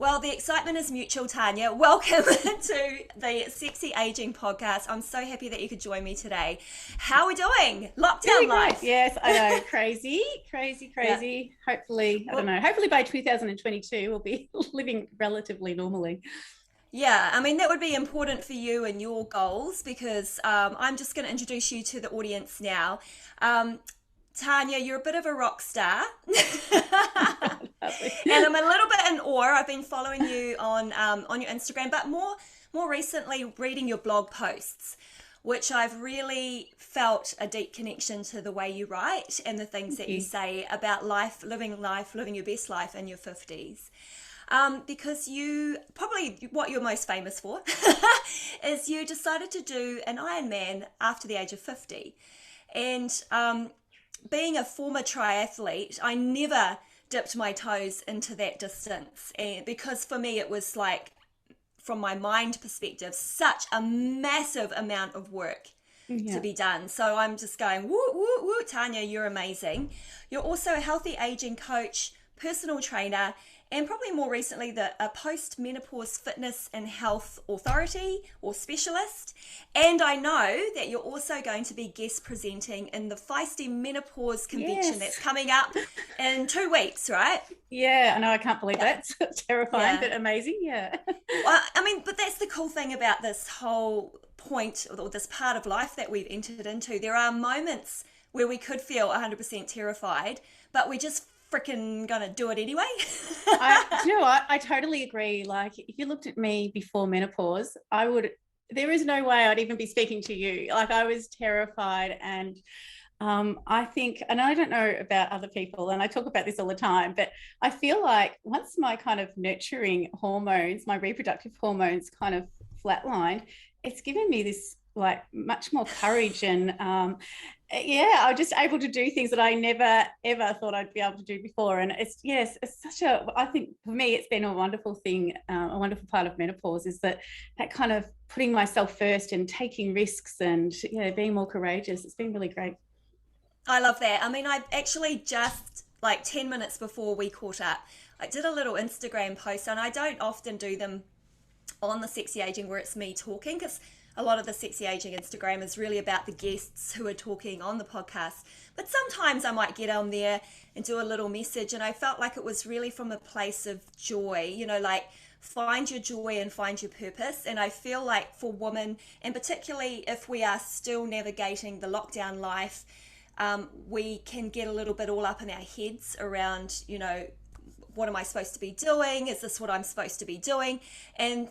Well, the excitement is mutual, Tania. Welcome to the Sexy Aging podcast. I'm so happy that you could join me today. How are we doing? Lockdown Doing great. life. Yes, I know. Crazy, crazy, Yeah. crazy. Hopefully, I don't Well, know. Hopefully by 2022, we'll be living relatively normally. yeah, I mean, that would be important for you and your goals because I'm just going to introduce you to the audience now. Um, Tania, you're a bit of a rock star. Lovely. And I'm a little bit in awe. I've been following you on your Instagram, but more recently reading your blog posts, which I've really felt a deep connection to the way you write and the things Thank that you you. say about life, living your best life in your 50s. Because you probably what you're most famous for is you decided to do an Ironman after the age of 50. And being a former triathlete, I never dipped my toes into that distance. And because for me, it was like, from my mind perspective, such a massive amount of work to Yeah. be done. So I'm just going, woo, woo, woo, Tania, you're amazing. You're also a healthy aging coach, personal trainer, and probably more recently, a post-menopause fitness and health authority or specialist. And I know that you're also going to be guest presenting in the Feisty Menopause Convention Yes. that's coming up in 2 weeks, right? Yeah. I know. I can't believe Yeah. that's terrifying, Yeah. but amazing. Yeah. Well, I mean, but that's the cool thing about this whole point or this part of life that we've entered into. There are moments where we could feel 100% terrified, but we're just freaking gonna do it anyway. Do you know what? I totally agree. Like, if you looked at me before menopause, there is no way I'd even be speaking to you. Like, I was terrified. And I think, and I don't know about other people, and I talk about this all the time, but I feel like once my kind of nurturing hormones, my reproductive hormones kind of flatlined, it's given me this like much more courage and yeah, I'm just able to do things that I never ever thought I'd be able to do before. And it's such a, I think for me, it's been a wonderful thing, a wonderful part of menopause is that kind of putting myself first and taking risks and, being more courageous. It's been really great. I love that. I mean, I actually just like 10 minutes before we caught up, I did a little Instagram post, and I don't often do them on the Sexy Aging where it's me talking, because a lot of the Sexy Aging Instagram is really about the guests who are talking on the podcast. But sometimes I might get on there and do a little message, and I felt like it was really from a place of joy, like find your joy and find your purpose. And I feel like for women, and particularly if we are still navigating the lockdown life, we can get a little bit all up in our heads around, what am I supposed to be doing? Is this what I'm supposed to be doing? And,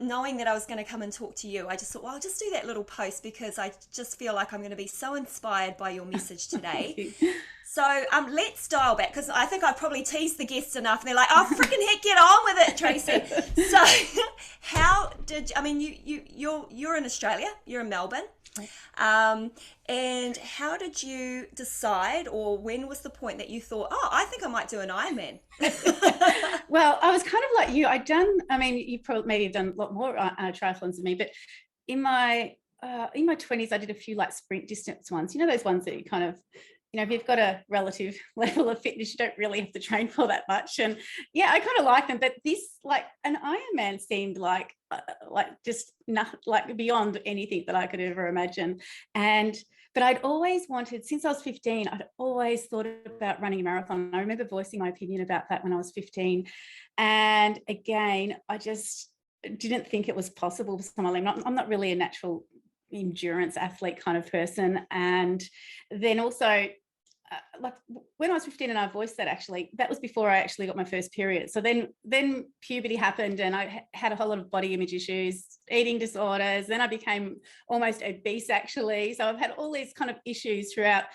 knowing that I was going to come and talk to you, I just thought, well, I'll just do that little post because I just feel like I'm going to be so inspired by your message today. So let's dial back because I think I probably teased the guests enough and they're like, oh, freaking heck, get on with it, Tracy. So you're in Australia, you're in Melbourne. And how did you decide, or when was the point that you thought, oh, I think I might do an Ironman? Well, I was kind of like you. You probably maybe have done a lot more triathlons than me, but in my 20s, I did a few like sprint distance ones. You know, those ones that you kind of, if you've got a relative level of fitness, you don't really have to train for that much. And yeah, I kind of like them, but this, like an Ironman seemed like just not like beyond anything that I could ever imagine. But I'd always wanted, since I was 15, I'd always thought about running a marathon. I remember voicing my opinion about that when I was 15. And again, I just didn't think it was possible for someone. I'm not really a natural endurance athlete kind of person. And then also, like when I was 15 and I voiced that, actually, that was before I actually got my first period. So then puberty happened and I had a whole lot of body image issues, eating disorders. Then I became almost obese, actually. So I've had all these kind of issues throughout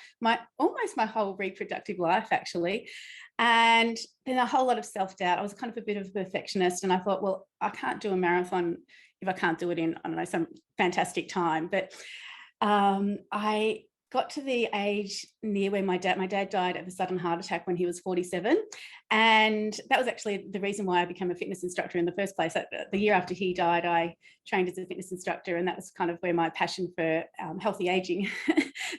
almost my whole reproductive life, actually. And then a whole lot of self-doubt. I was kind of a bit of a perfectionist and I thought, well, I can't do a marathon if I can't do it in, I don't know, some fantastic time. But I got to the age near where my dad died of a sudden heart attack when he was 47. And that was actually the reason why I became a fitness instructor in the first place. The year after he died, I trained as a fitness instructor, and that was kind of where my passion for healthy aging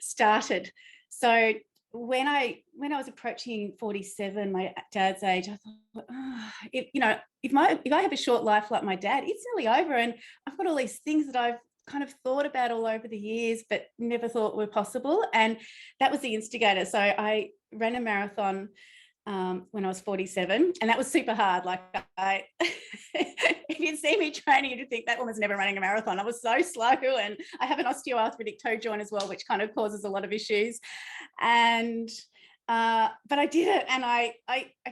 started. So when I was approaching 47, my dad's age, I thought, if I have a short life like my dad, it's nearly over, and I've got all these things that I've kind of thought about all over the years, but never thought were possible. And that was the instigator. So I ran a marathon when I was 47, and that was super hard. Like, if you'd see me training, you'd think that woman's never running a marathon. I was so slow, and I have an osteoarthritic toe joint as well, which kind of causes a lot of issues. And but I did it, and I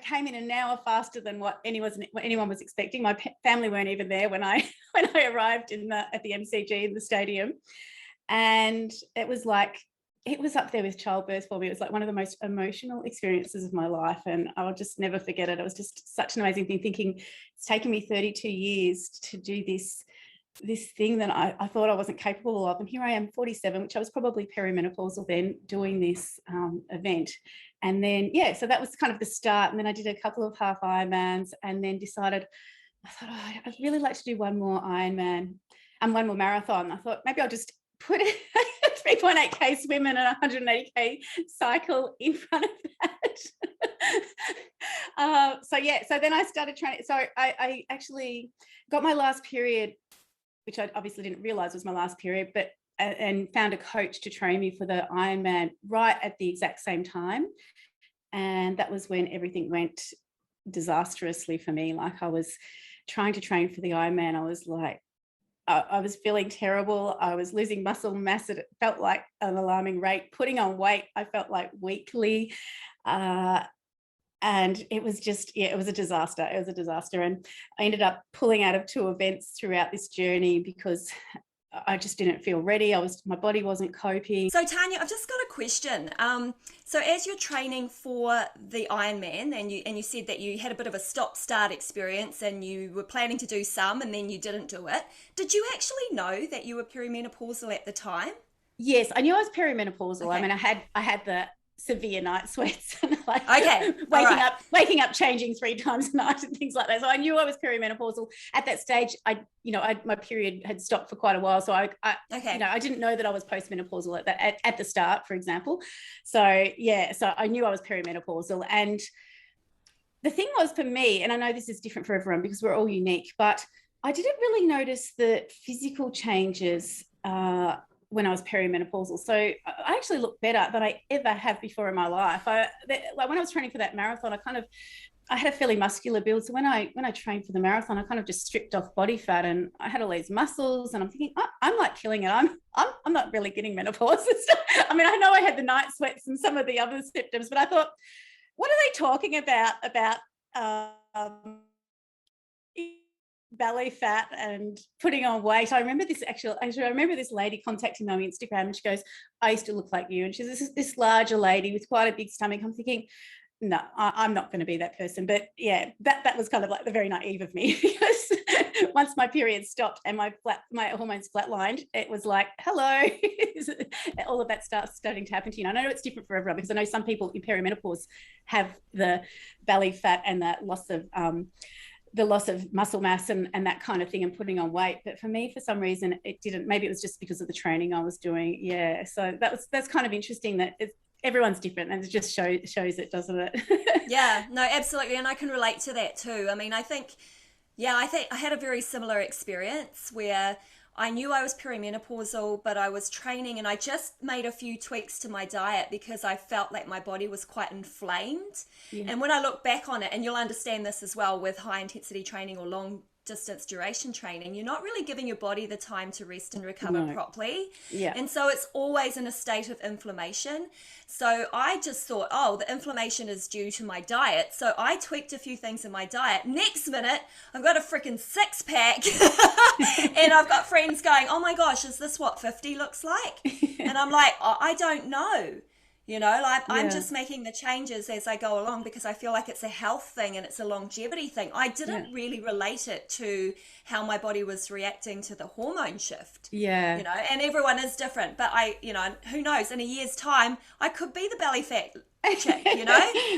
came in an hour faster than what anyone was expecting. My family weren't even there when I arrived at the MCG in the stadium, and it was up there with childbirth for me. It was like one of the most emotional experiences of my life, and I'll just never forget it. It was just such an amazing thing, thinking it's taken me 32 years to do this thing that I thought I wasn't capable of. And here I am, 47, which I was probably perimenopausal then, doing this event. And then, so that was kind of the start. And then I did a couple of half Ironmans, and then decided, I thought, I'd really like to do one more Ironman and one more marathon. I thought maybe I'll just put a 3.8k swim and a 180k cycle in front of that. So then I started training. So I actually got my last period, which I obviously didn't realize was my last period, but and found a coach to train me for the Ironman right at the exact same time. And that was when everything went disastrously for me. Like, I was trying to train for the Ironman. I was like, I was feeling terrible. I was losing muscle mass. It felt like an alarming rate. Putting on weight, I felt like weekly. And it was just, it was a disaster. It was a disaster. And I ended up pulling out of 2 events throughout this journey because I just didn't feel ready. My body wasn't coping. So Tania, I've just got a question. So as you're training for the Ironman, and you said that you had a bit of a stop-start experience, and you were planning to do some, and then you didn't do it. Did you actually know that you were perimenopausal at the time? Yes, I knew I was perimenopausal. Okay. I mean, I had the severe night sweats and waking up changing 3 times a night and things like that. So I knew I was perimenopausal at that stage. My period had stopped for quite a while, so I didn't know that I was postmenopausal at the start, for example. So I knew I was perimenopausal. And the thing was, for me, and I know this is different for everyone because we're all unique, but I didn't really notice the physical changes when I was perimenopausal. So I actually looked better than I ever have before in my life. When I was training for that marathon, I had a fairly muscular build. So when I trained for the marathon, I kind of just stripped off body fat, and I had all these muscles, and I'm thinking, I'm like killing it. I'm not really getting menopause. I mean, I know I had the night sweats and some of the other symptoms, but I thought, what are they talking about belly fat and putting on weight? I remember this lady contacting me on Instagram, and she goes, I used to look like you. And she's this larger lady with quite a big stomach. I'm thinking, no, I'm not going to be that person. But yeah, that was kind of like the very naive of me, because once my period stopped and my hormones flatlined, it was like, hello, all of that starts starting to happen to you. And I know it's different for everyone, because I know some people in perimenopause have the belly fat and that loss of muscle mass and that kind of thing, and putting on weight. But for me, for some reason, it didn't. Maybe it was just because of the training I was doing. Yeah. So that's kind of interesting that everyone's different, and it just shows it, doesn't it? Yeah, no, absolutely. And I can relate to that too. I mean, I think I had a very similar experience where I knew I was perimenopausal, but I was training, and I just made a few tweaks to my diet because I felt like my body was quite inflamed. Yeah. And when I look back on it, and you'll understand this as well with high intensity training or long distance duration training, you're not really giving your body the time to rest and recover properly. Yeah. And so it's always in a state of inflammation. So I just thought, the inflammation is due to my diet. So I tweaked a few things in my diet. Next minute, I've got a freaking 6-pack and I've got friends going, oh my gosh, is this what 50 looks like? And I'm like, I don't know. I'm just making the changes as I go along because I feel like it's a health thing and it's a longevity thing. I didn't really relate it to how my body was reacting to the hormone shift. Yeah. And everyone is different. But who knows, in a year's time, I could be the belly fat chick,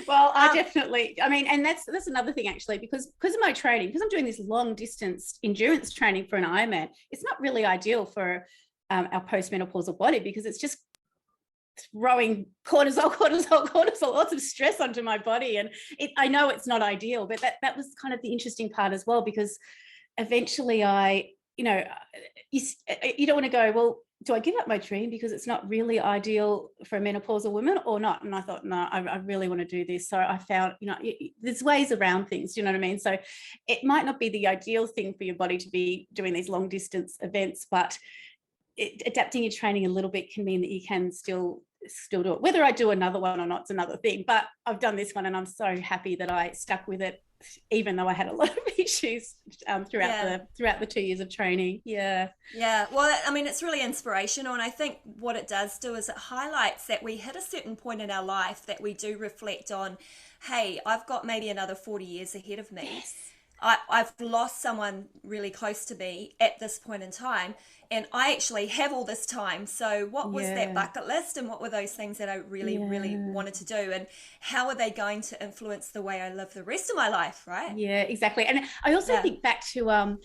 Well, and that's another thing actually, because of my training, because I'm doing this long distance endurance training for an Ironman, it's not really ideal for our postmenopausal body, because it's just throwing cortisol, lots of stress onto my body. And I know it's not ideal, but that was kind of the interesting part as well, because eventually you don't want to go, well, do I give up my dream because it's not really ideal for a menopausal woman or not? And I thought, no, I really want to do this. So I found, there's ways around things, you know what I mean? So it might not be the ideal thing for your body to be doing these long distance events, but adapting your training a little bit can mean that you can still do it. Whether I do another one or not, it's another thing, but I've done this one and I'm so happy that I stuck with it, even though I had a lot of issues throughout the 2 years of training. Yeah. Well, I mean, it's really inspirational, and I think what it does do is it highlights that we hit a certain point in our life that we do reflect on, hey, I've got maybe another 40 years ahead of me. Yes. I've lost someone really close to me at this point in time, and I actually have all this time. So what was that bucket list, and what were those things that I really wanted to do, and how are they going to influence the way I live the rest of my life, right? Yeah, exactly. And I also think back to I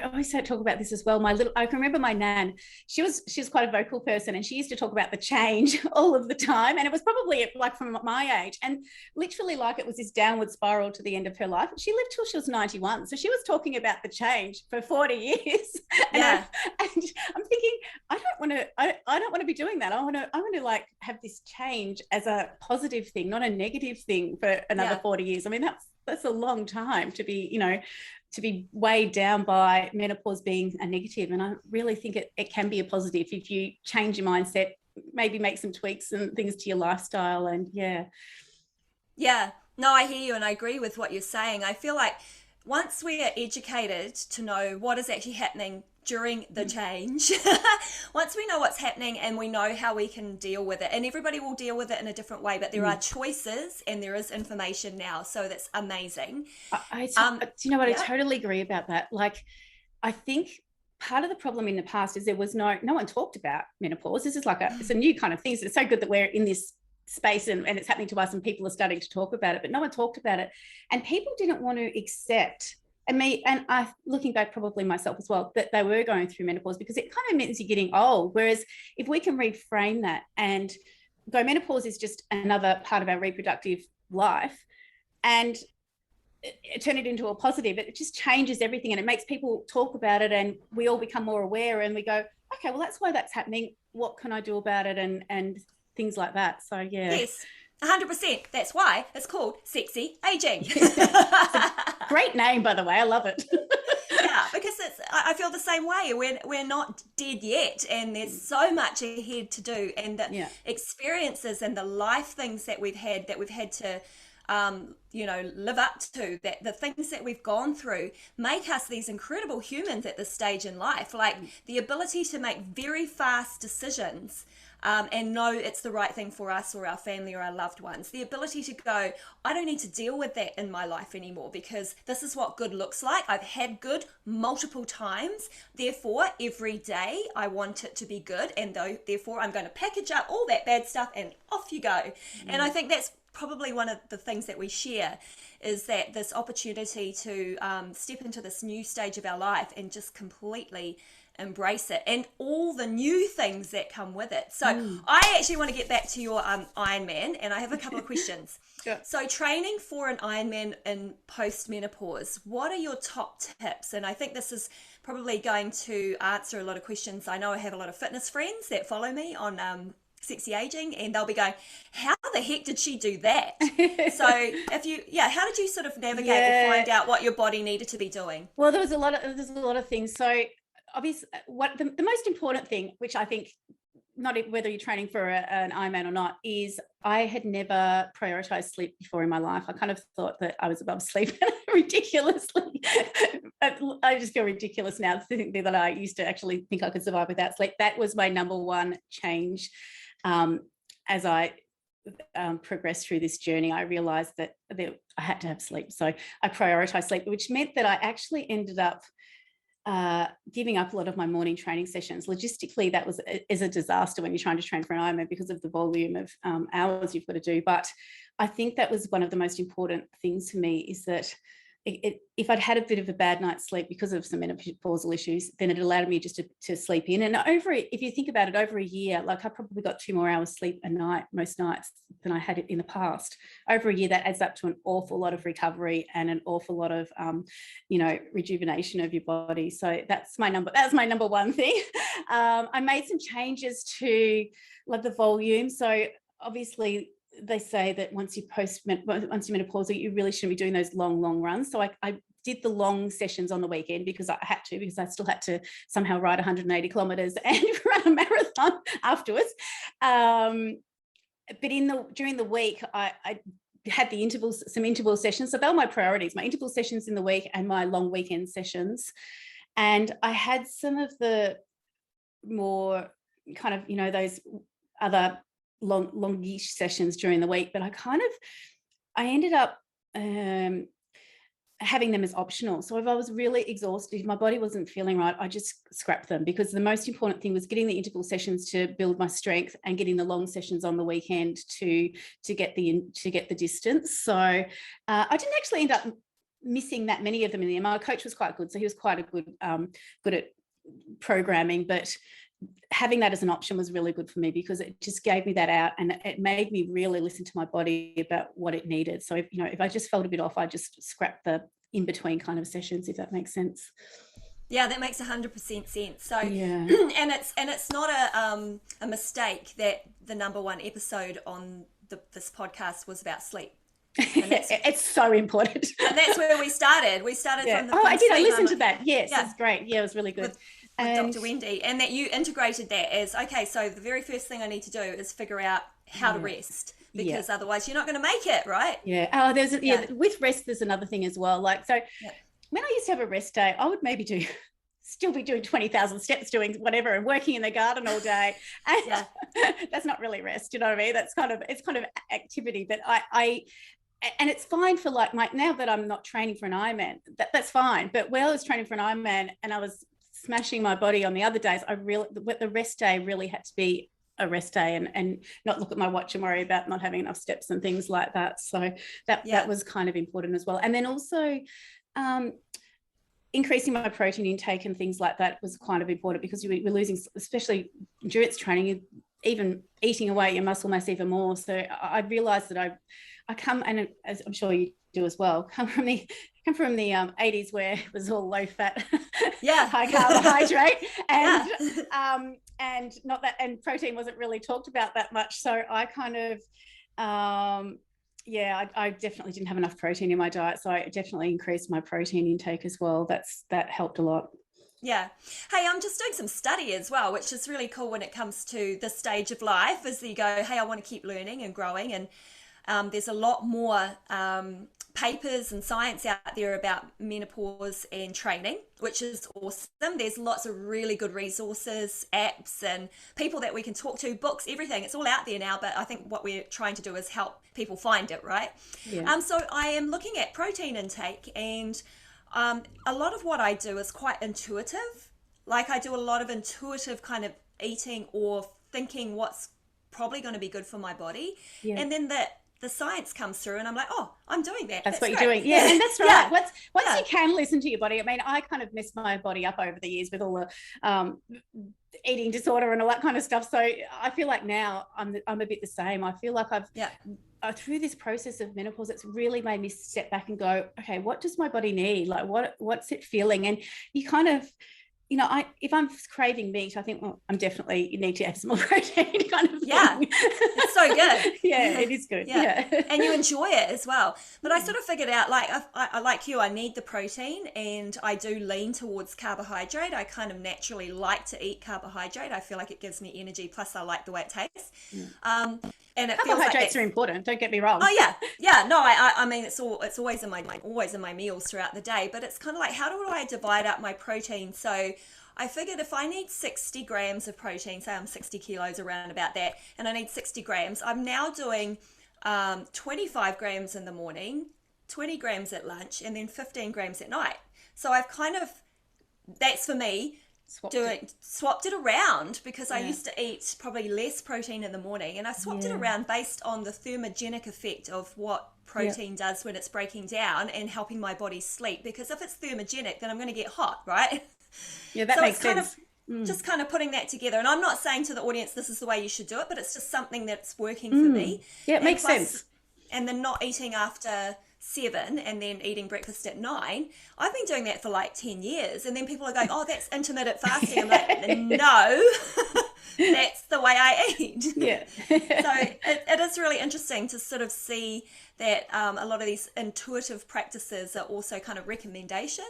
always talk about this as well. I can remember my nan, she was quite a vocal person, and she used to talk about the change all of the time, and it was probably like from my age, and literally like it was this downward spiral to the end of her life. She lived till she was 91, so she was talking about the change for 40 years. And I'm thinking, I don't want to be doing that. I want to like have this change as a positive thing, not a negative thing for another 40 years. I mean, that's a long time to be, to be weighed down by menopause being a negative. And I really think it can be a positive if you change your mindset, maybe make some tweaks and things to your lifestyle. And no, I hear you, and I agree with what you're saying. I feel like once we are educated to know what is actually happening during the change, once we know what's happening and we know how we can deal with it, and everybody will deal with it in a different way, but there are choices and there is information now, so that's amazing. You know what? I totally agree about that. Like, I think part of the problem in the past is there was no one talked about menopause. This is like it's a new kind of thing. So it's so good that we're in this space and it's happening to us and people are starting to talk about it, but no one talked about it, and people didn't want to accept, and I looking back, probably myself as well, that they were going through menopause, because it kind of means you're getting old. Whereas if we can reframe that and go, menopause is just another part of our reproductive life, and turn it into a positive, it just changes everything, and it makes people talk about it, and we all become more aware, and we go, okay, well, that's why that's happening. What can I do about it? And things like that. So yes, 100%. That's why it's called sexy aging. Great name, by the way. I love it. Because I feel the same way. We're not dead yet, and there's so much ahead to do, and the experiences and the life things that we've had to live up to, that the things that we've gone through make us these incredible humans at this stage in life. Like the ability to make very fast decisions and know it's the right thing for us or our family or our loved ones. The ability to go, I don't need to deal with that in my life anymore, because this is what good looks like. I've had good multiple times. Therefore, every day I want it to be good. And therefore, I'm going to package up all that bad stuff and off you go. And I think that's probably one of the things that we share, is that this opportunity to step into this new stage of our life and just completely embrace it and all the new things that come with it. So I actually want to get back to your Ironman, and I have a couple of questions. Sure. So training for an Ironman in post-menopause, what are your top tips? And I think this is probably going to answer a lot of questions. I know I have a lot of fitness friends that follow me on Sexy Aging, and they'll be going, how the heck did she do that? So how did you sort of navigate and find out what your body needed to be doing? Well, there's a lot of things. So obviously, what the most important thing, which I think, not whether you're training for an Ironman or not, is I had never prioritized sleep before in my life. I kind of thought that I was above sleep ridiculously. I just feel ridiculous now to think that I used to actually think I could survive without sleep. That was my number one change. As I progressed through this journey, I realized that I had to have sleep. So I prioritized sleep, which meant that I actually ended up giving up a lot of my morning training sessions. Logistically, that is a disaster when you're trying to train for an Ironman because of the volume of hours you've got to do. But I think that was one of the most important things for me, is that if I'd had a bit of a bad night's sleep because of some menopausal issues, then it allowed me just to sleep in. And if you think about it, over a year, like I probably got 2 more hours sleep a night most nights than I had it in the past. Over a year, that adds up to an awful lot of recovery and an awful lot of rejuvenation of your body. So that's my number one thing. I made some changes to like the volume. So obviously they say that once you're menopausal, you really shouldn't be doing those long runs. So I did the long sessions on the weekend because I still had to somehow ride 180 kilometers and run a marathon afterwards. But during the week, I had some interval sessions. So they were my priorities, my interval sessions in the week and my long weekend sessions. And I had some of the more kind of, those other longish sessions during the week, but I ended up having them as optional. So if I was really exhausted, if my body wasn't feeling right, I just scrapped them, because the most important thing was getting the interval sessions to build my strength and getting the long sessions on the weekend to get the distance. So I didn't actually end up missing that many of them in the end. My coach was quite good, so he was quite good at programming, but having that as an option was really good for me, because it just gave me that out and it made me really listen to my body about what it needed. So if I just felt a bit off, I just scrapped the in between kind of sessions, if that makes sense. Yeah, that makes 100% sense. So yeah. and it's not a mistake that the number one episode on this podcast was about sleep. It's so important. And that's where we started. We started from the I did. I listened to that. Yes, yeah. That's great. Yeah, it was really good. With Dr. Wendy, and that you integrated that as, okay, so the very first thing I need to do is figure out how to rest, because otherwise you're not going to make it, right? Yeah. Oh, with rest, there's another thing as well. Like, so when I used to have a rest day, I would maybe still be doing 20,000 steps, doing whatever, and working in the garden all day. And that's not really rest, you know what I mean? It's kind of activity, but and it's fine for now that I'm not training for an Ironman, that's fine. But when I was training for an Ironman and I was smashing my body on the other days, the rest day really had to be a rest day and not look at my watch and worry about not having enough steps and things like that. So that was kind of important as well. And then also increasing my protein intake and things like that was kind of important, because we're losing, especially endurance training, even eating away your muscle mass even more. So I realized that I come, and as I'm sure you do as well, come from the 80s where it was all low fat, high carbohydrate, and not that, and protein wasn't really talked about that much. So I kind of, I definitely didn't have enough protein in my diet. So I definitely increased my protein intake as well. That helped a lot. Yeah. Hey, I'm just doing some study as well, which is really cool when it comes to this stage of life, as you go, hey, I want to keep learning and growing. And there's a lot more papers and science out there about menopause and training, which is awesome. There's lots of really good resources, apps, and people that we can talk to, books, everything. It's all out there now, but I think what we're trying to do is help people find it, right? Yeah. So I am looking at protein intake, and a lot of what I do is quite intuitive. Like I do a lot of intuitive kind of eating or thinking what's probably going to be good for my body. Yeah. And then the science comes through and I'm like, oh, I'm doing that. That's what you're doing. Yeah, and that's right. Once you can listen to your body. I mean, I kind of messed my body up over the years with all the eating disorder and all that kind of stuff. So I feel like now I'm a bit the same. I feel like through this process of menopause, it's really made me step back and go, okay, what does my body need? Like what's it feeling? And you kind of, if I'm craving meat, I think, well, you need to add some more protein kind of thing. Yeah, it's so good. Yeah, it is good. Yeah. And you enjoy it as well. But I sort of figured out, like, I like you, I need the protein, and I do lean towards carbohydrate. I kind of naturally like to eat carbohydrate. I feel like it gives me energy, plus I like the way it tastes. And it carbohydrates are important, don't get me wrong. Oh yeah. No, I mean, it's always in my meals throughout the day, but it's kind of like, how do I divide up my protein? So I figured if I need 60 grams of protein, say I'm 60 kilos, around about that, and I need 60 grams, I'm now doing 25 grams in the morning, 20 grams at lunch, and then 15 grams at night. So I've kind of, that's for me, swapped it around because I Yeah. used to eat probably less protein in the morning, and I swapped it Yeah. around based on the thermogenic effect of what protein does when it's breaking down and helping my body sleep, because if it's thermogenic then I'm going to get hot, right? Yeah, that So makes it's kind sense. of just kind of putting that together, and I'm not saying to the audience this is the way you should do it, but it's just something that's working for me. Yeah, it And makes sense. and then not eating after 7 and then eating breakfast at 9. I've been doing that for like 10 years, and then people are going, oh, that's intermittent fasting. I'm like, no, that's the way I eat. Yeah. So it is really interesting to sort of see that a lot of these intuitive practices are also kind of recommendations.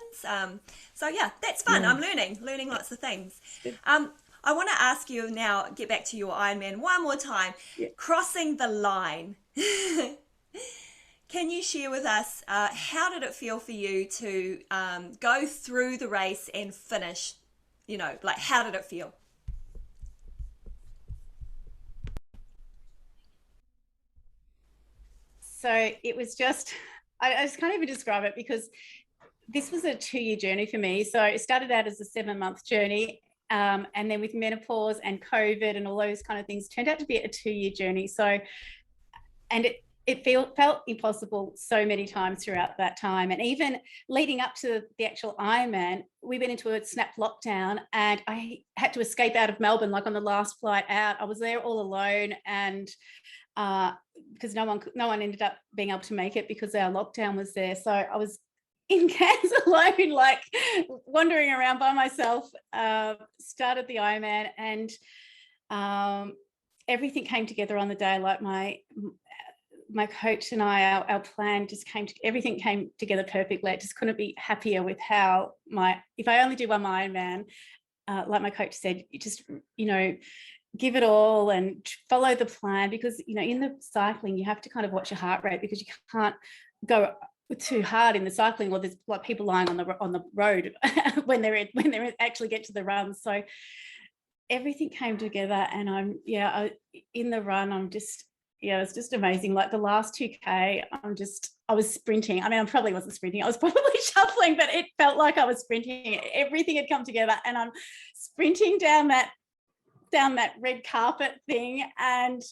So yeah, that's fun. I'm learning lots of things. I want to ask you now, get back to your Ironman one more time. Yeah. Crossing the line. Can you share with us, how did it feel for you to go through the race and finish? Like, how did it feel? So it was just, I just can't even describe it, because this was a 2-year journey for me. So it started out as a 7-month journey. And then with menopause and COVID and all those kind of things, turned out to be a 2-year journey. So, and it felt impossible so many times throughout that time. And even leading up to the actual Ironman, we went into a snap lockdown, and I had to escape out of Melbourne, like on the last flight out. I was there all alone, and because no one ended up being able to make it because our lockdown was there. So I was in Cairns alone, like wandering around by myself, started the Ironman, and everything came together on the day. Like my coach and I, our plan just everything came together perfectly. I just couldn't be happier with how if I only do one Ironman, like my coach said, you just, give it all and follow the plan, because, in the cycling, you have to kind of watch your heart rate, because you can't go too hard in the cycling, or there's like people lying on the road when they actually get to the run. So everything came together, and in the run, it was just amazing. Like the last 2K, I was sprinting. I mean, I probably wasn't sprinting. I was probably shuffling, but it felt like I was sprinting. Everything had come together, and I'm sprinting down that red carpet thing, and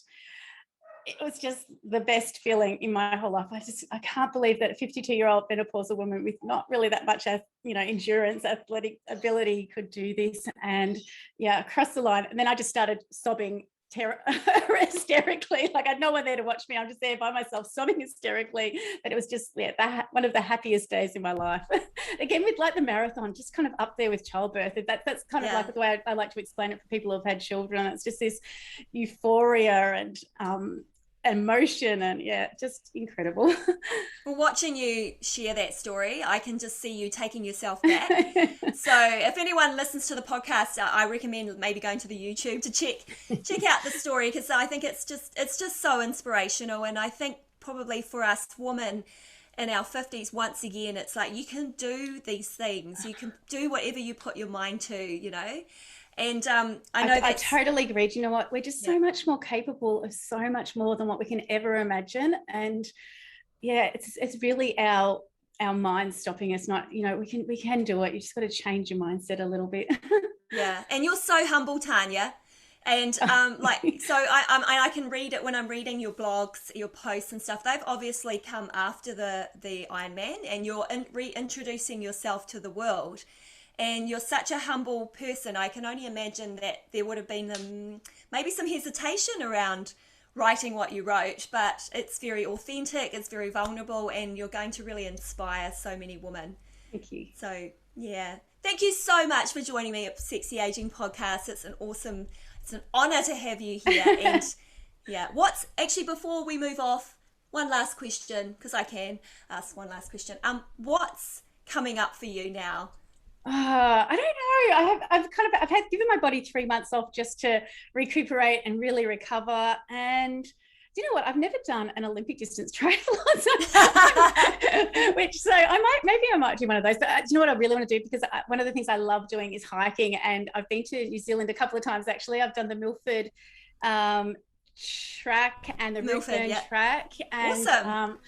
it was just the best feeling in my whole life. I can't believe that a 52-year-old menopausal woman with not really that much endurance, athletic ability could do this. And across the line, and then I just started sobbing hysterically. Like I had no one there to watch me. I'm just there by myself sobbing hysterically. But it was just one of the happiest days in my life. Again, with like the marathon, just kind of up there with childbirth. That's kind of like the way I like to explain it for people who've had children. It's just this euphoria and emotion, and just incredible. Well, watching you share that story, I can just see you taking yourself back. So if anyone listens to the podcast, I recommend maybe going to the YouTube to check out the story, because I think it's just so inspirational. And I think probably for us women in our 50s, once again, it's like you can do these things. You can do whatever you put your mind to, And I totally agree. Do you know what? We're just so much more capable of so much more than what we can ever imagine. And it's really our mind stopping us. Not, we can do it. You just got to change your mindset a little bit. Yeah, and you're so humble, Tania. And so I can read it when I'm reading your blogs, your posts and stuff. They've obviously come after the Ironman, and you're reintroducing yourself to the world. And you're such a humble person. I can only imagine that there would have been maybe some hesitation around writing what you wrote, but it's very authentic, it's very vulnerable, and you're going to really inspire so many women. Thank you. So, thank you so much for joining me at Sexy Aging Podcast. It's an honor to have you here. And what's actually, before we move off, one last question, because I can ask one last question. What's coming up for you now? I don't know. I've had given my body 3 months off just to recuperate and really recover. And do you know what? I've never done an Olympic distance triathlon, so I might do one of those. But do you know what I really want to do? Because one of the things I love doing is hiking, and I've been to New Zealand a couple of times actually. I've done the Milford track and the Milford track, and awesome.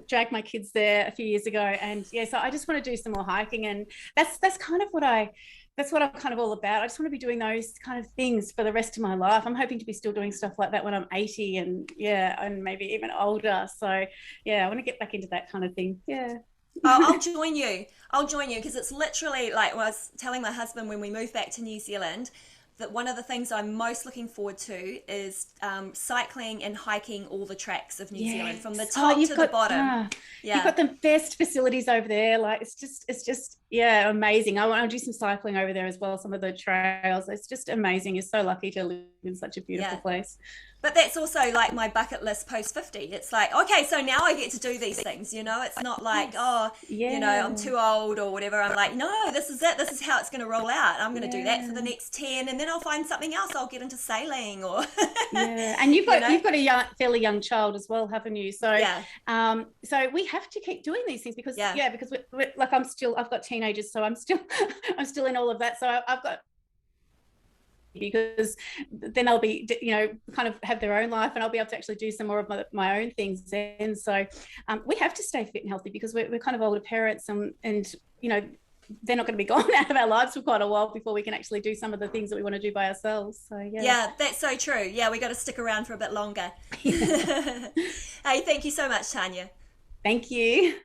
dragged my kids there a few years ago, and so I just want to do some more hiking, and that's kind of what I that's what I'm kind of all about. I just want to be doing those kind of things for the rest of my life. I'm hoping to be still doing stuff like that when I'm 80 and maybe even older. So yeah, I want to get back into that kind of thing. Yeah. I'll join you. I'll join you because it's literally like I was telling my husband when we moved back to New Zealand that one of the things I'm most looking forward to is cycling and hiking all the tracks of New Zealand from the top to the bottom. You've got the best facilities over there. Like it's just yeah, amazing. I want to do some cycling over there as well. Some of the trails. It's just amazing. You're so lucky to live in such a beautiful place. But that's also like my bucket list post 50. It's like, okay, so now I get to do these things, you know? It's not like, you know, I'm too old or whatever. I'm like, no, this is it. This is how it's going to roll out. I'm going to do that for the next 10 and then I'll find something else. I'll get into sailing or and you've got a fairly young child as well, haven't you? So so we have to keep doing these things because because we're like I've got teenagers, so I'm still in all of that. So I've got, because then they'll be, you know, kind of have their own life and I'll be able to actually do some more of my own things then. So we have to stay fit and healthy because we're kind of older parents and you know, they're not going to be gone out of our lives for quite a while before we can actually do some of the things that we want to do by ourselves. So yeah, that's so true. Yeah, we got to stick around for a bit longer. Hey, thank you so much, Tania. Thank you.